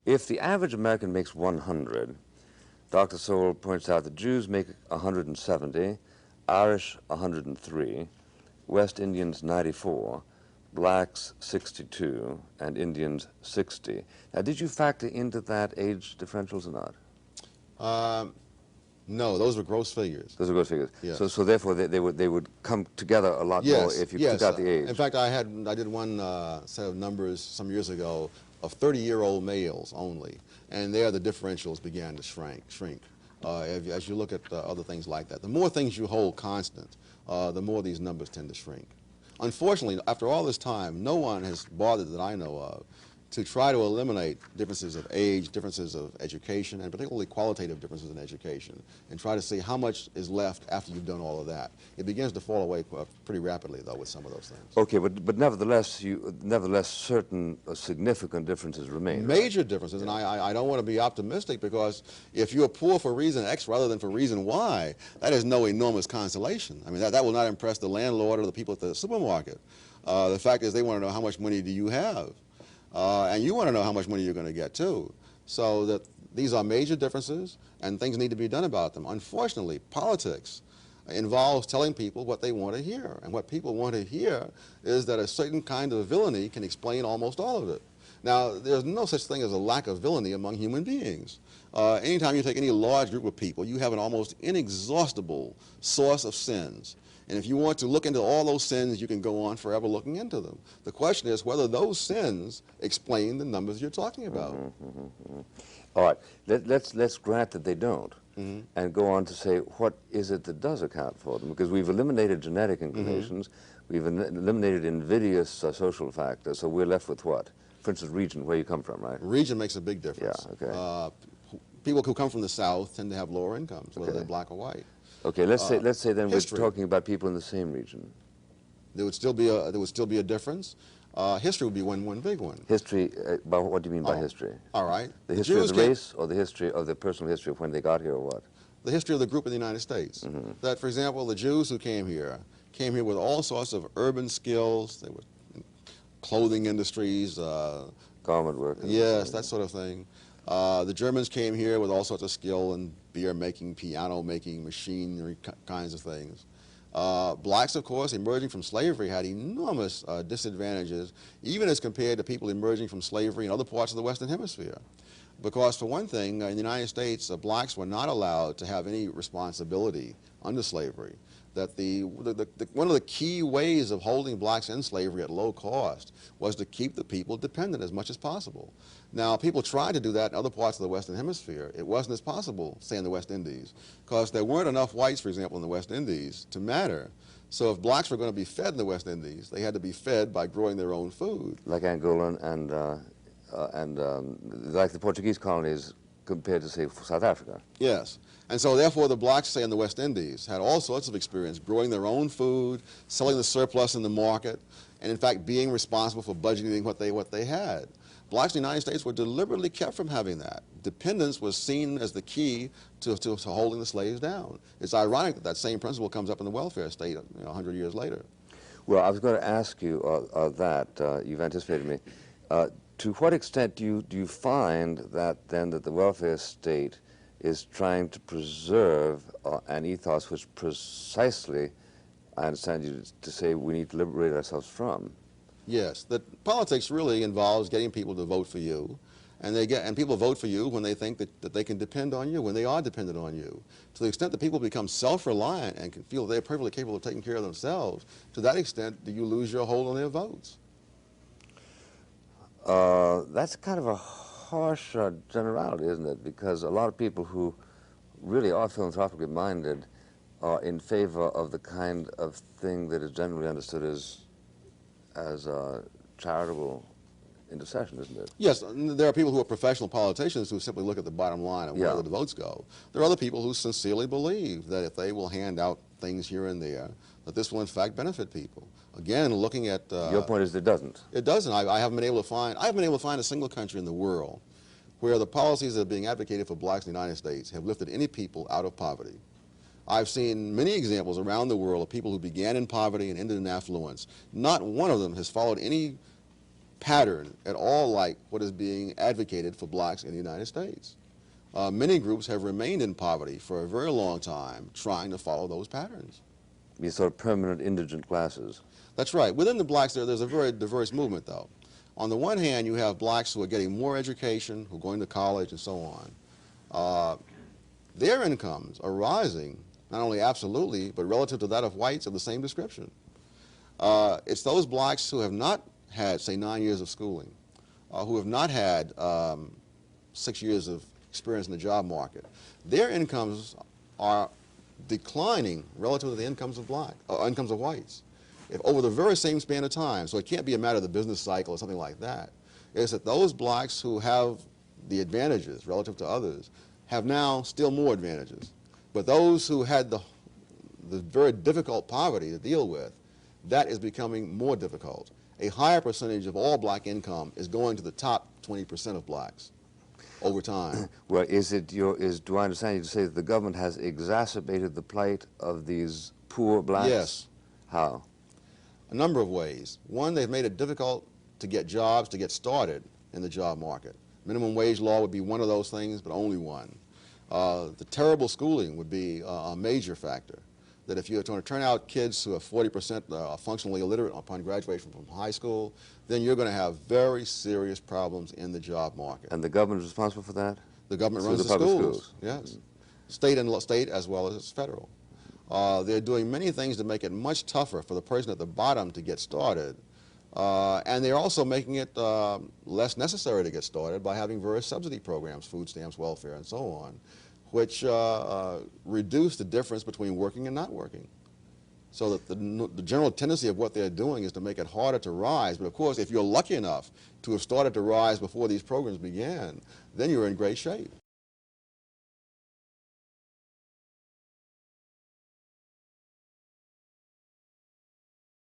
If the average American makes 100, Dr. Sowell points out that Jews make 170, Irish 103, West Indians 94, blacks 62, and Indians 60. Now, did you factor into that age differentials or not? No, those were gross figures. Those are gross figures. Yes. So therefore, they would come together a lot more if you took out the age. In fact, I did one set of numbers some years ago of 30-year-old males only, and there the differentials began to shrink. As you look at other things like that, the more things you hold constant, the more these numbers tend to shrink. Unfortunately, after all this time, no one has bothered that I know of to try to eliminate differences of age, differences of education, and particularly qualitative differences in education, and try to see how much is left after you've done all of that. It begins to fall away pretty rapidly, though, with some of those things. Okay, but nevertheless, certain significant differences remain. Major differences, and I don't want to be optimistic, because if you're poor for reason X rather than for reason Y, that is no enormous consolation. I mean, that will not impress the landlord or the people at the supermarket. The fact is, they want to know how much money do you have. And you want to know how much money you're going to get, too. So that these are major differences, and things need to be done about them. Unfortunately, politics involves telling people what they want to hear. And what people want to hear is that a certain kind of villainy can explain almost all of it. Now, there's no such thing as a lack of villainy among human beings. Anytime you take any large group of people, you have an almost inexhaustible source of sins. And if you want to look into all those sins, you can go on forever looking into them. The question is whether those sins explain the numbers you're talking about. All right, let's grant that they don't, and go on to say what is it that does account for them, because we've eliminated genetic inclinations, we've eliminated invidious social factors, so we're left with what? For instance, region, where you come from, right? Region makes a big difference. Yeah, okay. People who come from the South tend to have lower incomes, whether they're black or white. Okay, let's say then history. we're talking about people in the same region. There would still be a difference. History would be one big one. History, what do you mean by history? All right. The history of the race, or the history of the personal history of when they got here, or what? The history of the group in the United States. That, for example, the Jews who came here with all sorts of urban skills. They were in clothing industries. Garment work. Yes, that sort of thing. The Germans came here with all sorts of skill in beer making, piano making, machinery kinds of things. Blacks, of course, emerging from slavery had enormous disadvantages, even as compared to people emerging from slavery in other parts of the Western Hemisphere. Because, for one thing, in the United States, blacks were not allowed to have any responsibility under slavery. That one of the key ways of holding blacks in slavery at low cost was to keep the people dependent as much as possible. Now, people tried to do that in other parts of the Western Hemisphere. It wasn't as possible, say, in the West Indies, because there weren't enough whites, for example, in the West Indies to matter. So if blacks were going to be fed in the West Indies, they had to be fed by growing their own food. Like Angola and like the Portuguese colonies compared to, say, South Africa. Yes. And so, therefore, the blacks, say, in the West Indies had all sorts of experience growing their own food, selling the surplus in the market, and, in fact, being responsible for budgeting what they had. Blacks in the United States were deliberately kept from having that. Dependence was seen as the key to holding the slaves down. It's ironic that that same principle comes up in the welfare state 100 years later. Well, I was going to ask you that. You've anticipated me. To what extent do you find that then that the welfare state is trying to preserve an ethos which precisely, I understand you to say, we need to liberate ourselves from? Yes, that politics really involves getting people to vote for you, and people vote for you when they think that they can depend on you, when they are dependent on you. To the extent that people become self-reliant and can feel they're perfectly capable of taking care of themselves, to that extent do you lose your hold on their votes. That's kind of a harsh generality, isn't it? Because a lot of people who really are philanthropically minded are in favor of the kind of thing that is generally understood as charitable intercession, isn't it? Yes, there are people who are professional politicians who simply look at the bottom line of where the votes go. There are other people who sincerely believe that if they will hand out things here and there, that this will in fact benefit people. Again, looking at your point is it doesn't. It doesn't. I haven't been able to find a single country in the world where the policies that are being advocated for blacks in the United States have lifted any people out of poverty. I've seen many examples around the world of people who began in poverty and ended in affluence. Not one of them has followed any pattern at all like what is being advocated for blacks in the United States. Many groups have remained in poverty for a very long time trying to follow those patterns. These sort of permanent indigent classes. That's right. Within the blacks, there's a very diverse movement, though. On the one hand, you have blacks who are getting more education, who are going to college and so on. Their incomes are rising, not only absolutely, but relative to that of whites of the same description. It's those blacks who have not had, say, 9 years of schooling, who have not had 6 years of experience in the job market. Their incomes are declining relative to the incomes of incomes of whites. If over the very same span of time, so it can't be a matter of the business cycle or something like that, is that those blacks who have the advantages relative to others have now still more advantages. But those who had the very difficult poverty to deal with, that is becoming more difficult. A higher percentage of all black income is going to the top 20% of blacks over time. Well, do I understand you to say that the government has exacerbated the plight of these poor blacks? Yes. How? A number of ways. One, they've made it difficult to get jobs, to get started in the job market. Minimum wage law would be one of those things, but only one. The terrible schooling would be a major factor. That if you're going to turn out kids who are 40% functionally illiterate upon graduation from high school, then you're going to have very serious problems in the job market. And the government is responsible for that? The government Through runs the the public schools. Yes. State as well as federal. They're doing many things to make it much tougher for the person at the bottom to get started. And they're also making it less necessary to get started by having various subsidy programs, food stamps, welfare, and so on, which reduce the difference between working and not working. So that the general tendency of what they're doing is to make it harder to rise. But of course, if you're lucky enough to have started to rise before these programs began, then you're in great shape.